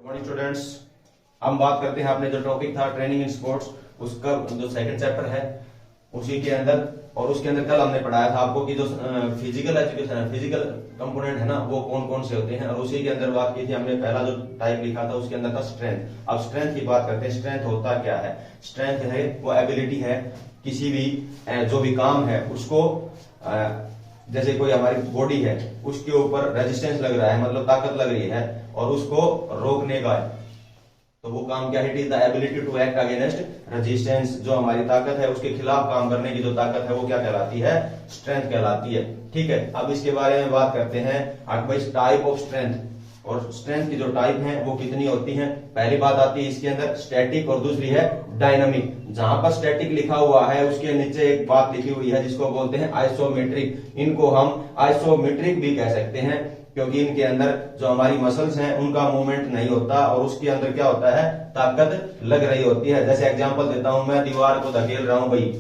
Good morning students. हम बात करते हैं अपने जो टॉपिक था ट्रेनिंग इन स्पोर्ट्स, उसका जो सेकंड चैप्टर है उसी के अंदर। और उसके अंदर कल हमने पढ़ाया था आपको कि जो फिजिकल एजुकेशन है, फिजिकल कंपोनेंट है ना, वो कौन कौन से होते हैं। और उसी के अंदर बात की थी हमने, पहला जो टाइप लिखा था उसके अंदर था स्ट्रेंथ। अब स्ट्रेंथ की बात करते हैं। स्ट्रेंथ होता क्या है? स्ट्रेंथ है वो एबिलिटी है किसी भी जो भी काम है उसको, जैसे कोई हमारी बॉडी है उसके ऊपर रेजिस्टेंस लग रहा है, मतलब ताकत लग रही है, और उसको रोकने का है, तो वो काम क्या है? It is the ability to act against resistance. जो हमारी ताकत है उसके खिलाफ काम करने की जो ताकत है वो क्या कहलाती है? स्ट्रेंथ कहलाती है। ठीक है, अब इसके बारे में बात करते हैं। भाई टाइप ऑफ स्ट्रेंथ, और स्ट्रेंथ की जो टाइप है वो कितनी होती है। पहली बात आती है इसके अंदर स्टैटिक, और दूसरी है डायनामिक। जहां पर स्टैटिक लिखा हुआ है उसके नीचे एक बात लिखी हुई है जिसको बोलते हैं आइसोमेट्रिक। इनको हम आइसोमेट्रिक भी कह सकते हैं क्योंकि इनके अंदर जो हमारी मसल्स हैं उनका मूवमेंट नहीं होता, और उसके अंदर क्या होता है? ताकत लग रही होती है। जैसे एग्जांपल देता हूं, मैं दीवार को धकेल रहा हूं भाई,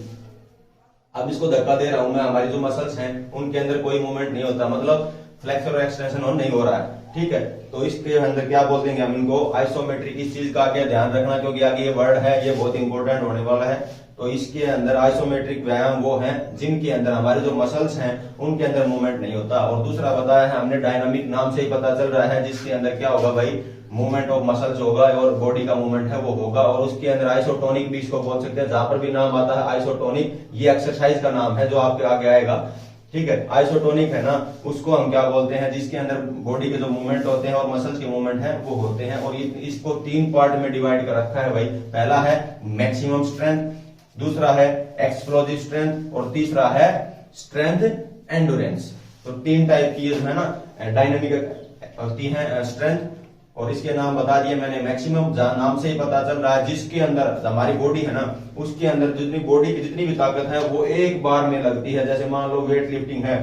अब इसको धक्का दे रहा हूं मैं, हमारी जो मसल्स हैं उनके अंदर कोई मूवमेंट नहीं होता, मतलब फ्लेक्सर और एक्सटेंशन नहीं हो रहा है। ठीक है, तो इसके अंदर क्या बोल देंगे हम इनको? आइसोमेट्रिक। इस चीज का आगे ध्यान रखना क्योंकि आगे ये वर्ड है, ये बहुत इंपॉर्टेंट होने वाला है। तो इसके अंदर आइसोमेट्रिक व्यायाम वो हैं जिनके अंदर हमारे जो मसल्स हैं उनके अंदर मूवमेंट नहीं होता। और दूसरा बताया है हमने डायनामिक, नाम से ही पता चल रहा है, जिसके अंदर क्या होगा भाई? मूवमेंट ऑफ मसल्स होगा और बॉडी का मूवमेंट है वो होगा। और उसके अंदर आइसोटोनिक भी इसको बोल सकते हैं। जहां पर भी नाम आता है आइसोटोनिक, ये एक्सरसाइज का नाम है जो आपके आगे आएगा। ठीक है, आइसोटोनिक है ना, उसको हम क्या बोलते हैं? जिसके अंदर बॉडी के जो मूवमेंट होते हैं और मसल्स के मूवमेंट है वो होते हैं। और इसको 3 पार्ट में डिवाइड कर रखा है भाई। पहला है मैक्सिमम स्ट्रेंथ, दूसरा है एक्सप्लोजिव स्ट्रेंथ, और तीसरा है स्ट्रेंथ एंडोरेंस। तो 3 टाइप की जो है ना डायनामिक होती है स्ट्रेंथ, और इसके नाम बता दिए मैंने। मैक्सिमम नाम से ही पता चल रहा है, जिसके अंदर हमारी बॉडी है ना उसके अंदर जितनी बॉडी की जितनी भी ताकत है वो एक बार में लगती है। जैसे मान लो वेट लिफ्टिंग है,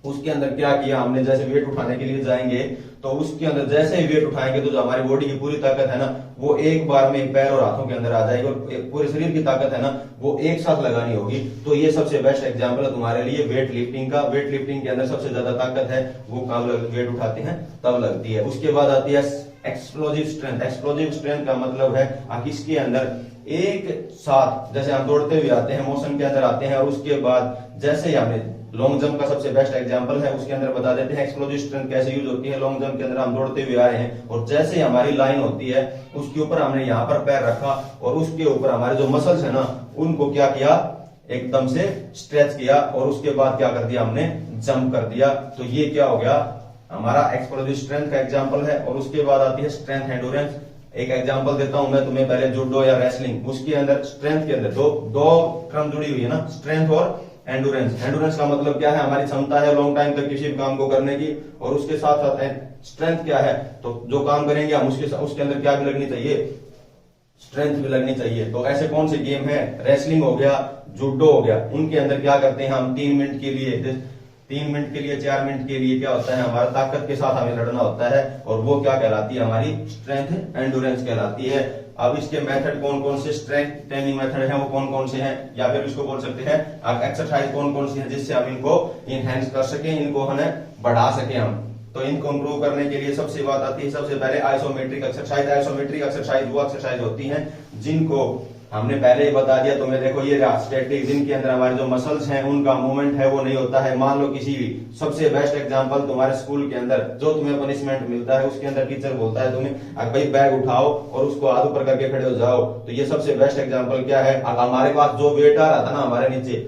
उसके अंदर क्या किया हमने? जैसे वेट उठाने के लिए जाएंगे तो उसके अंदर जैसे ही वेट उठाएंगे तो जो हमारी बॉडी की पूरी ताकत है ना वो एक बार में पैर और हाथों के अंदर आ जाएगी, और पूरे शरीर की ताकत है ना वो एक साथ लगानी होगी। तो ये सबसे बेस्ट एग्जांपल है तुम्हारे लिए वेट लिफ्टिंग का। वेट लिफ्टिंग के अंदर सबसे ज्यादा ताकत है वो कब वेट उठाते हैं तब लगती है। उसके बाद आती है एक्सप्लोजिव स्ट्रेंथ। एक्सप्लोजिव स्ट्रेंथ का मतलब है इसके अंदर एक साथ, जैसे हम दौड़ते हुए आते हैं, मोशन के अंदर आते हैं, और उसके बाद जैसे ही हमने लॉन्ग जंप का सबसे बेस्ट एग्जांपल है, उसके अंदर बता देते हैं एक्सप्लोजिव स्ट्रेंथ कैसे यूज होती है। लॉन्ग जंप के अंदर हम दौड़ते हुए आ रहे हैं और जैसे ही हमारी लाइन होती है उसके ऊपर हमने यहाँ पर पैर रखा और उसके ऊपर हमारे जो मसल्स है ना उनको क्या किया? एकदम से स्ट्रेच किया, और उसके बाद क्या कर दिया हमने? जंप कर दिया। तो ये क्या हो गया? हमारा एक्सप्लोजिव स्ट्रेंथ का एग्जाम्पल है। और उसके बाद आती है स्ट्रेंथ एंडोरेंस। एक एग्जांपल देता हूं मैं तुम्हें पहले, जूडो या रेसलिंग, उसके अंदर स्ट्रेंथ के अंदर दो क्रम जुड़ी हुई है ना, स्ट्रेंथ और एंडोरेंस। एंडोरेंस का मतलब क्या है? हमारी क्षमता है लॉन्ग टाइम तक किसी भी काम को करने की, और उसके साथ साथ स्ट्रेंथ क्या है? तो जो काम करेंगे हम उसके अंदर क्या भी लगनी चाहिए? स्ट्रेंथ भी लगनी चाहिए। तो ऐसे कौन से गेम है? रेसलिंग हो गया, जूडो हो गया, उनके अंदर क्या करते हैं हम? 3 मिनट के लिए 4 मिनट के लिए क्या होता है? हमारा ताकत के साथ हमें लड़ना होता है, और वो क्या कहलाती है? हमारी स्ट्रेंथ एंडोरेंस कहलाती है। अब इसके मेथड कौन कौन से स्ट्रेंथ ट्रेनिंग मेथड है वो कौन कौन से हैं, या फिर इसको बोल सकते हैं एक्सरसाइज कौन कौन सी है जिससे हम इनको इनहेंस कर सके, इनको हमें बढ़ा सके हम। तो इनको इंप्रूव करने के लिए सबसे बात आती है, सबसे पहले आइसोमेट्रिक एक्सरसाइज। आइसोमेट्रिक एक्सरसाइज वो एक्सरसाइज होती है जिनको हमने पहले ही बता दिया तुम्हें। देखो ये स्टैटिक, जिनके अंदर हमारे जो मसल्स हैं उनका मूवमेंट है वो नहीं होता है। मान लो किसी भी, सबसे बेस्ट एग्जांपल तुम्हारे स्कूल के अंदर जो तुम्हें पनिशमेंट मिलता है उसके अंदर टीचर बोलता है तुम्हें भाई बैग उठाओ और उसको हाथ ऊपर करके खड़े हो जाओ। तो ये सबसे बेस्ट एग्जांपल क्या है? हमारे पास जो वेट आ रहा था ना हमारे नीचे,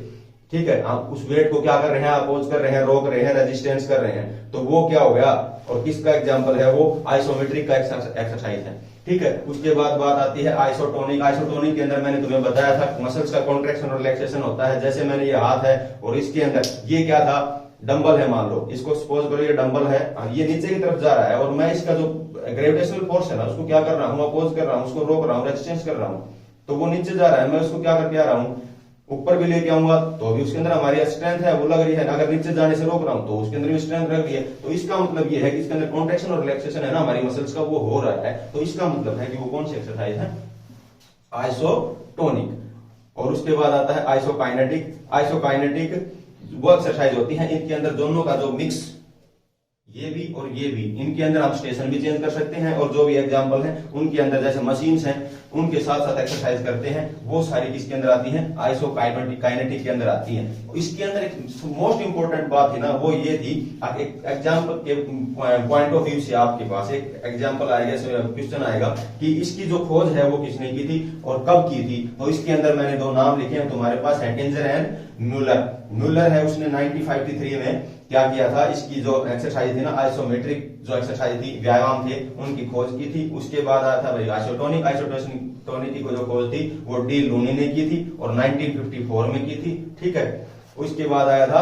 ठीक है, हम उस वेट को क्या कर रहे हैं? अपोज कर रहे हैं, रोक रहे हैं, रेजिस्टेंस कर रहे हैं। तो वो क्या हो गया? और किसका एग्जांपल है? वो आइसोमेट्रिक का एक्सरसाइज है। ठीक है, उसके बाद बात आती है आइसोटोनिक। आइसोटोनिक के अंदर मैंने तुम्हें बताया था मसल्स का कॉन्ट्रैक्शन और रिलैक्सेशन होता है। जैसे मैंने ये हाथ है और इसके अंदर ये क्या था? डंबल है। मान लो इसको सपोज करो ये डंबल है, ये नीचे की तरफ जा रहा है, और मैं इसका जो ग्रेविटेशनल फोर्स है ना उसको क्या कर रहा हूँ? अपोज कर रहा हूँ, उसको रोक रहा हूँ, रेजिस्टेंस कर रहा हूँ। तो वो नीचे जा रहा है, मैं उसको क्या करके आ रहा हूँ? ऊपर भी लेके आऊंगा तो भी उसके अंदर हमारी स्ट्रेंथ है वो लग रही है। अगर नीचे जाने से रोक रहा हूं तो उसके अंदर भी स्ट्रेंथ लग रही है। तो इसका मतलब ये है कि इसके अंदर कॉन्ट्रैक्शन और रिलैक्सेशन है ना हमारी मसल्स का, वो हो रहा है। तो इसका मतलब है कि वो कौन सी एक्सरसाइज है? आइसोटोनिक। और उसके बाद आता है आइसोकाइनेटिक। आइसोकाइनेटिक वो एक्सरसाइज होती है इनके अंदर दोनों का जो मिक्स, ये भी और ये भी, इनके अंदर हम स्टेशन भी चेंज कर सकते हैं, और जो भी एग्जांपल हैं उनके अंदर जैसे मशीन्स हैं उनके साथ साथ एक्सरसाइज करते हैं, वो सारी किसके अंदर आती हैं, आइसो काइनेटिक के अंदर आती हैं। इसके अंदर एक मोस्ट इंपोर्टेंट बात है ना, वो ये थी, एक एग्जांपल के पॉइंट ऑफ व्यू से आपके पास एक एग्जांपल आएगा, क्वेश्चन आएगा कि इसकी जो खोज है वो किसने की थी और कब की थी। तो इसके अंदर मैंने दो नाम लिखे हैं तुम्हारे पास, हेटिंजर एंड म्यूलर। म्यूलर है, उसने 1953 में क्या किया था, इसकी जो एक्सरसाइज थी ना, आइसोमेट्रिक जो एक्सरसाइज थी, व्यायाम थे, उनकी खोज की थी। उसके बाद आया था भाई आइसोटोनिक की जो खोज थी वो डी लूनी ने की थी और 1954 में की थी, ठीक है। उसके बाद आया था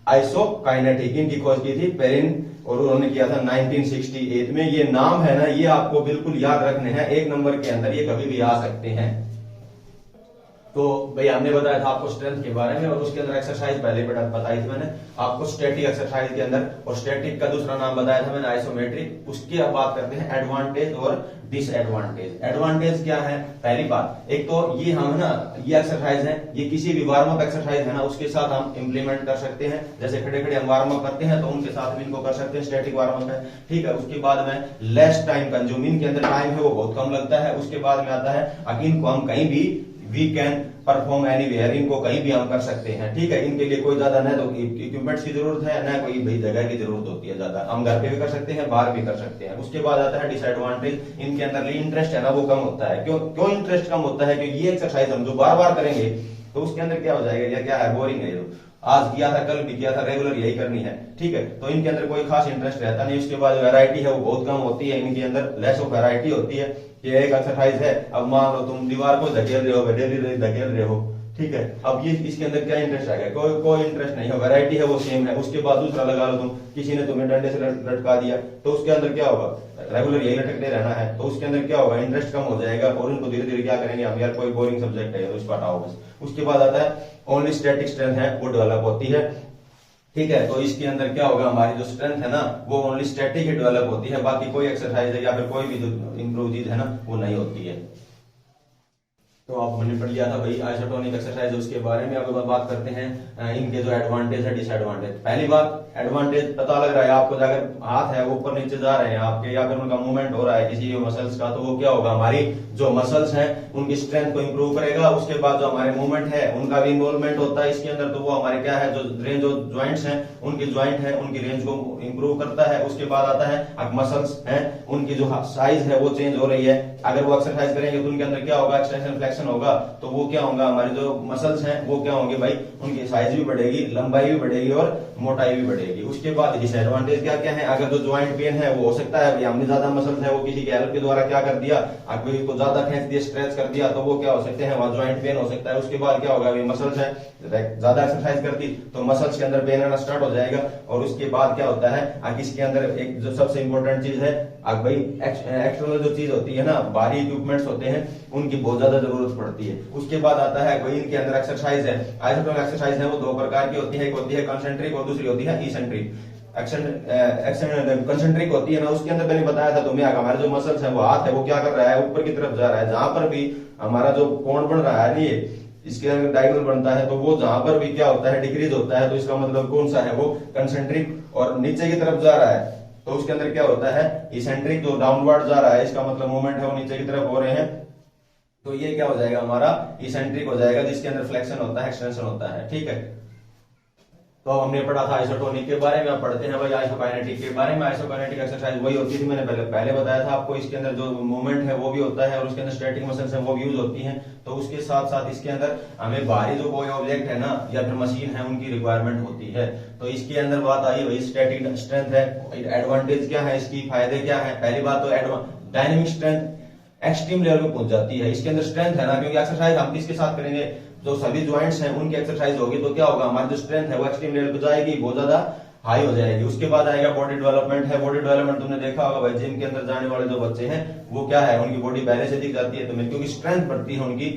आइसोकाइनेटिक, इनकी खोज की थी पेरिन, और उन्होंने किया था 1968 में। ये नाम है ना, ये आपको बिल्कुल याद रखने हैं, एक नंबर के अंदर ये कभी भी आ सकते हैं। तो भाई हमने बताया था आपको स्ट्रेंथ के बारे में, और उसके अंदर एक्सरसाइज पहले बताई थी मैंने आपको स्टैटिक एक्सरसाइज के अंदर, और स्टैटिक का दूसरा नाम बताया था मैंने आइसोमेट्रिक। उसकी अब बात करते हैं एडवांटेज और डिसएडवांटेज। एडवांटेज क्या है, पहली बात, एक तो ये हम ना, ये एक्सरसाइज है, ये किसी भी वार्म अप एक्सरसाइज है ना उसके साथ हम इंप्लीमेंट कर सकते हैं। जैसे खड़े खड़े हम वार्म अप करते हैं तो उनके साथ भी इनको कर सकते हैं, स्टैटिक वार्म अप है, ठीक है। उसके बाद में लेस टाइम कंज्यूम, इनके अंदर टाइम है वो बहुत कम लगता है। उसके बाद में आता है इनको हम कहीं भी वी कैन परफॉर्म एनीवेयर, इनको कहीं भी हम कर सकते हैं, ठीक है। इनके लिए कोई ज्यादा न तो इक्विपमेंट्स की जरूरत है, न कोई भाई जगह की जरूरत होती है ज्यादा, हम घर पे भी कर सकते हैं, बाहर भी कर सकते हैं। उसके बाद आता है डिसएडवांटेज, इनके अंदर इंटरेस्ट है ना वो कम होता है। क्यों इंटरेस्ट कम होता है, क्योंकि ये एक्सरसाइज हम जो बार बार करेंगे तो उसके अंदर क्या हो जाएगा, या क्या है, बोरिंग है, आज किया था कल भी किया था, रेगुलर यही करनी है, ठीक है। तो इनके अंदर कोई खास इंटरेस्ट रहता नहीं। उसके बाद वैरायटी है वो बहुत कम होती है, इनके अंदर लेस ऑफ वैरायटी होती है। ये एक एक्सरसाइज है, अब मान लो तुम दीवार को धकेल रहे हो, डेली धकेल रहे हो, ठीक है। अब ये इसके अंदर क्या इंटरेस्ट आएगा, कोई इंटरेस्ट नहीं है, वैरायटी है वो सेम है। उसके बाद दूसरा लगा लो तुम, किसी ने तुम्हें डंडे से लटका दिया, तो उसके अंदर क्या होगा, रेगुलर यही लटकते रहना है, तो उसके अंदर क्या होगा, इंटरेस्ट कम हो जाएगा, और इनको धीरे धीरे क्या करेंगे हम, यार कोई बोरिंग सब्जेक्ट है तो इसको हटाओ बस। उसके बाद आता है ओनली स्टैटिक स्ट्रेंथ है वो डेवलप होती है, ठीक है। तो इसके अंदर क्या होगा, हमारी जो स्ट्रेंथ है ना वो ओनली स्टैटिक ही डेवलप होती है, बाकी कोई एक्सरसाइज है या फिर कोई भी जो इंप्रूव चीज है ना वो नहीं होती है। तो आप हमने पढ़ लिया था भाई आइसोटोनिक एक्सरसाइज, उसके बारे में अब बात करते हैं इनके जो एडवांटेज है डिसएडवांटेज। पहली बात, एडवांटेज पता लग रहा है आपको, अगर हाथ है वो ऊपर नीचे जा रहे हैं आपके, या फिर उनका मूवमेंट हो रहा है किसी भी मसल्स का, तो वो क्या होगा, हमारी जो मसल्स हैं उनकी स्ट्रेंथ को इंप्रूव करेगा। उसके बाद जो हमारे मूवमेंट है उनका भी इन्वॉल्वमेंट होता है इसके अंदर, तो वो हमारे क्या है, जो रेंज ऑफ ज्वाइंट्स हैं उनकी ज्वाइंट है उनकी रेंज को इंप्रूव करता है। उसके बाद आता है अब मसल्स हैं उनकी जो साइज है वो चेंज हो रही है, अगर वो एक्सरसाइज करेंगे तो उनके अंदर क्या होगा, एक्सटेंशन फ्लेक्शन होगा, तो वो क्या होगा, हमारे जो मसल्स हैं वो क्या होंगे भाई, उनकी साइज भी बढ़ेगी, लंबाई भी बढ़ेगी और मोटाई भी बढ़ेगी। उसके बाद डिसएडवांटेज क्या क्या है, अगर जो ज्वाइंट पेन है वो हो सकता है भाई हमने ज्यादा मसल्स है वो किसी के हेल्प के द्वारा क्या कर दिया, अगर इसको ज्यादा खींच दिया, स्ट्रेच कर दिया, तो वो क्या हो सकते हैं, वहां ज्वाइंट पेन हो सकता है। उसके बाद क्या होगा, मसल्स है ज्यादा एक्सरसाइज करती तो मसल्स के अंदर पेन आना स्टार्ट हो जाएगा। और उसके बाद क्या होता है, इसके अंदर एक जो सबसे इंपॉर्टेंट चीज है भाई, एक्सटर्नल जो चीज होती है ना, बाहरी इक्विपमेंट्स होते हैं उनकी बहुत ज्यादा जरूरत पड़ती है। उसके बाद आता है कोई इनके अंदर एक्सरसाइज है, आइसोटोनिक एक्सरसाइज है वो दो प्रकार की होती है, एक होती है कंसेंट्रिक और दूसरी होती है इसेंट्रिक। कंसेंट्रिक होती है ना, उसके अंदर मैंने बताया था तुम्हें, हमारे जो मसल्स है वो हाथ है वो क्या कर रहा है, ऊपर की तरफ जा रहा है, जहां पर भी हमारा जो कोण बन रहा है ये इसके अंदर डायगोनल बनता है, तो वो जहां पर भी क्या होता है, डिक्रीज होता है, तो इसका मतलब कौन सा है, वो कंसेंट्रिक। और नीचे की तरफ जा रहा है तो उसके अंदर क्या होता है, इसेंट्रिक, जो डाउनवर्ड जा रहा है इसका मतलब मूवमेंट है वो नीचे की तरफ हो रहे हैं, तो ये क्या हो जाएगा, हमारा इसेंट्रिक हो जाएगा, जिसके अंदर फ्लेक्शन होता है, एक्सटेंशन होता है, ठीक है। तो हमने पढ़ा था आइसोटोनिक के बारे में, अब पढ़ते हैं भाई आइसोकाइनेटिक के बारे में। आइसोकाइनेटिक एक्सरसाइज वही होती थी, मैंने पहले बताया था आपको, इसके अंदर जो मूवमेंट है वो भी होता है और उसके अंदर स्टैटिक मसल्स हैं वो भी यूज होती हैं। तो उसके साथ साथ इसके अंदर हमें बाहरी जो कोई ऑब्जेक्ट है ना या फिर मशीन है उनकी रिक्वायरमेंट होती है। तो इसके अंदर बात आई भाई स्टैटिक स्ट्रेंथ है, एडवांटेज क्या है इसकी, फायदे क्या है। पहली बात तो डायनेमिक स्ट्रेंथ एक्सट्रीम लेवल पे पहुंच जाती है, इसके अंदर स्ट्रेंथ है ना, क्योंकि एक्सरसाइज हम किसके साथ करेंगे, जो सभी ज्वाइंट्स हैं उनकी एक्सरसाइज होगी, तो क्या होगा, हमारी जो स्ट्रेंथ है वो एक्सट्रीम लेवल पे जाएगी, बहुत ज्यादा हाई हो जाएगी। उसके बाद आएगा बॉडी डेवलपमेंट है। बॉडी डेवलपमेंट तुमने देखा होगा भाई, जिम के अंदर जाने वाले जो बच्चे हैं वो क्या है, उनकी बॉडी पहले से दिख जाती है तुम्हें, क्योंकि स्ट्रेंथ बढ़ती है उनकी,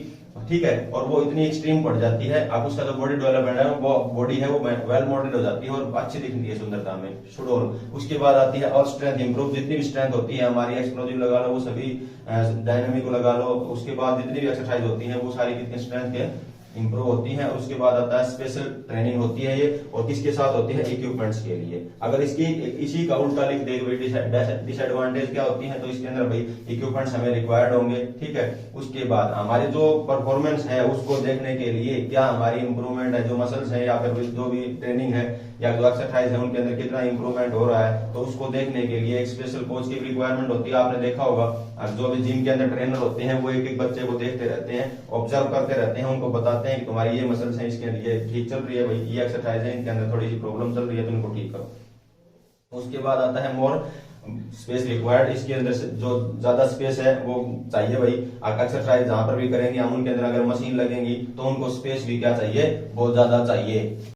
ठीक है, और वो इतनी एक्सट्रीम बढ़ जाती है। अब उसका जो बॉडी डेवलपमेंट है वो बॉडी है वो वेल मॉडल हो जाती है और अच्छी दिखती है, सुंदरता में सुडौल। उसके बाद आती है और स्ट्रेंथ इंप्रूव, जितनी भी स्ट्रेंथ होती है हमारी, एक्सप्लोजिव लगा लो, वो सभी डायनामिक को लगा लो, उसके बाद जितनी भी एक्सरसाइज होती है वो सारी कितनी स्ट्रेंथ के इंप्रूव होती हैं। और उसके बाद आता है स्पेशल ट्रेनिंग होती है ये, और किसके साथ होती है, इक्विपमेंट्स के लिए। अगर इसकी इसी का उल्टा लिख दे भाई डिसएडवांटेज क्या होती है, तो इसके अंदर भाई इक्विपमेंट्स हमें रिक्वायर्ड होंगे, ठीक है। उसके बाद हमारे जो परफॉर्मेंस है उसको देखने के लिए क्या हमारी इंप्रूवमेंट है, जो मसल्स है या फिर जो भी ट्रेनिंग है या जो एक्सरसाइज है उनके अंदर कितना इंप्रूवमेंट हो रहा है, तो उसको देखने के लिए एक स्पेशल कोच की रिक्वायरमेंट होती है। आपने देखा होगा जो भी जिम के अंदर ट्रेनर होते हैं वो एक एक बच्चे को देखते रहते हैं, ऑब्जर्व करते रहते हैं, उनको बताते हैं कि तुम्हारी ये मसल्स है, इसके लिए ठीक चल रही है भाई, ये एक्सरसाइज है इनके अंदर थोड़ी सी प्रॉब्लम चल रही है तो इनको ठीक करो। उसके बाद आता है मोर स्पेस रिक्वायर्ड। इसके अंदर से जो ज्यादा स्पेस है वो चाहिए भाई। एक्सरसाइज जहां पर भी करेंगे हम उनके अंदर अगर मशीन लगेंगी तो उनको स्पेस भी क्या चाहिए, बहुत ज्यादा चाहिए।